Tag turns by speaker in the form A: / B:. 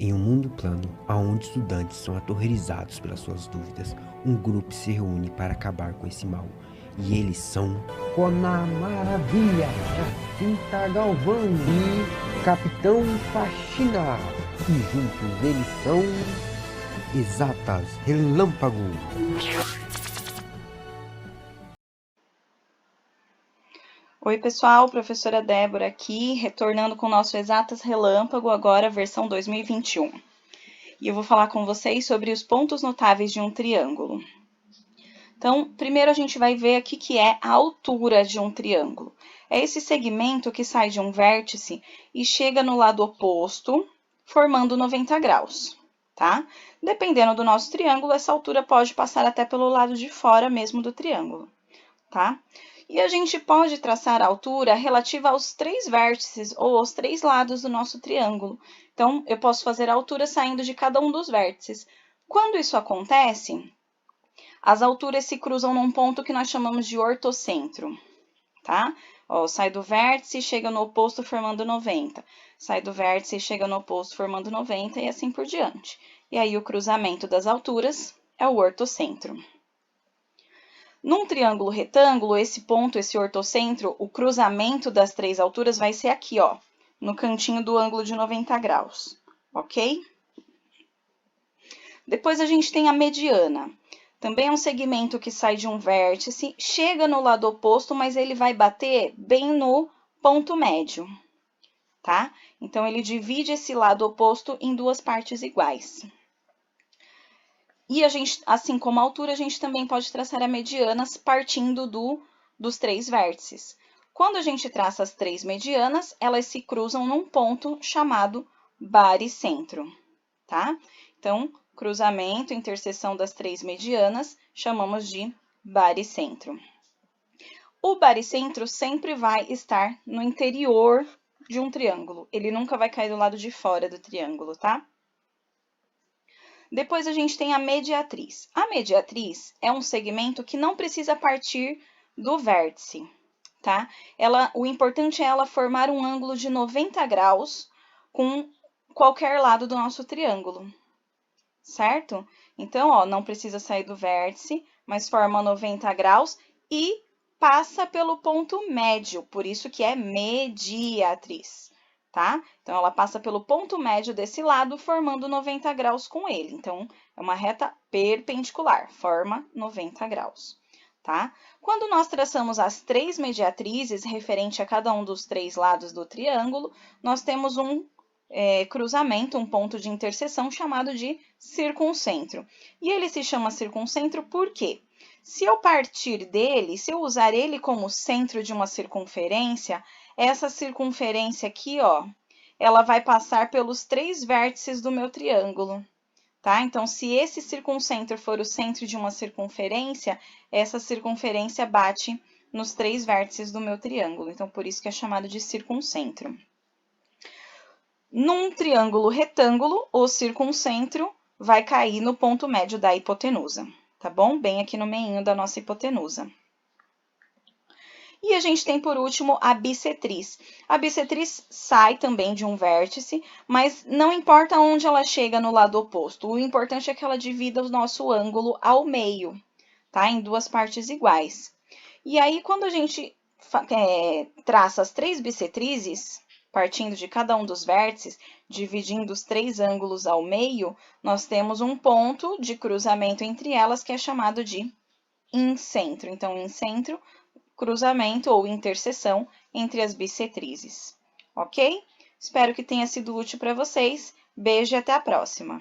A: Em um mundo plano, onde estudantes são aterrorizados pelas suas dúvidas, um grupo se reúne para acabar com esse mal. E eles são Conar Maravilha, Jacinta Galvão e Capitão Faxina. E juntos eles são Exatas Relâmpago.
B: Oi, pessoal, professora Débora aqui, retornando com o nosso Exatas Relâmpago, agora versão 2021. E eu vou falar com vocês sobre os pontos notáveis de um triângulo. Então, primeiro a gente vai ver aqui que é a altura de um triângulo. É esse segmento que sai de um vértice e chega no lado oposto, formando 90 graus, tá? Dependendo do nosso triângulo, essa altura pode passar até pelo lado de fora mesmo do triângulo, tá? E a gente pode traçar a altura relativa aos 3 vértices ou aos 3 lados do nosso triângulo. Então, eu posso fazer a altura saindo de cada um dos vértices. Quando isso acontece, as alturas se cruzam num ponto que nós chamamos de ortocentro, tá? Ó, sai do vértice e chega no oposto formando 90. Sai do vértice e chega no oposto formando 90 e assim por diante. E aí o cruzamento das alturas é o ortocentro. Num triângulo retângulo, esse ponto, esse ortocentro, o cruzamento das 3 alturas vai ser aqui, ó, no cantinho do ângulo de 90 graus, ok? Depois a gente tem a mediana. Também é um segmento que sai de um vértice, chega no lado oposto, mas ele vai bater bem no ponto médio, tá? Então, ele divide esse lado oposto em 2 partes iguais. E a gente, assim como a altura, a gente também pode traçar a mediana partindo dos 3 vértices. Quando a gente traça as 3 medianas, elas se cruzam num ponto chamado baricentro, tá? Então, cruzamento, interseção das 3 medianas, chamamos de baricentro. O baricentro sempre vai estar no interior de um triângulo. Ele nunca vai cair do lado de fora do triângulo, tá? Depois a gente tem a mediatriz. A mediatriz é um segmento que não precisa partir do vértice, tá? O importante é ela formar um ângulo de 90 graus com qualquer lado do nosso triângulo, certo? Então, ó, não precisa sair do vértice, mas forma 90 graus e passa pelo ponto médio, por isso que é mediatriz, tá? Então, ela passa pelo ponto médio desse lado, formando 90 graus com ele. Então, é uma reta perpendicular, forma 90 graus, tá? Quando nós traçamos as 3 mediatrizes referente a cada um dos 3 lados do triângulo, nós temos um cruzamento, um ponto de interseção chamado de circuncentro. E ele se chama circuncentro por quê? Se eu partir dele, se eu usar ele como centro de uma circunferência, essa circunferência aqui, ó, ela vai passar pelos 3 vértices do meu triângulo, tá? Então, se esse circuncentro for o centro de uma circunferência, essa circunferência bate nos 3 vértices do meu triângulo. Então, por isso que é chamado de circuncentro. Num triângulo retângulo, o circuncentro vai cair no ponto médio da hipotenusa, tá bom? Bem aqui no meinho da nossa hipotenusa. E a gente tem, por último, a bissetriz. A bissetriz sai também de um vértice, mas não importa onde ela chega no lado oposto. O importante é que ela divida o nosso ângulo ao meio, tá? Em 2 partes iguais. E aí, quando a gente traça as 3 bissetrizes, partindo de cada um dos vértices, dividindo os 3 ângulos ao meio, nós temos um ponto de cruzamento entre elas que é chamado de incentro. Então, incentro, cruzamento ou interseção entre as bissetrizes. Ok? Espero que tenha sido útil para vocês. Beijo e até a próxima!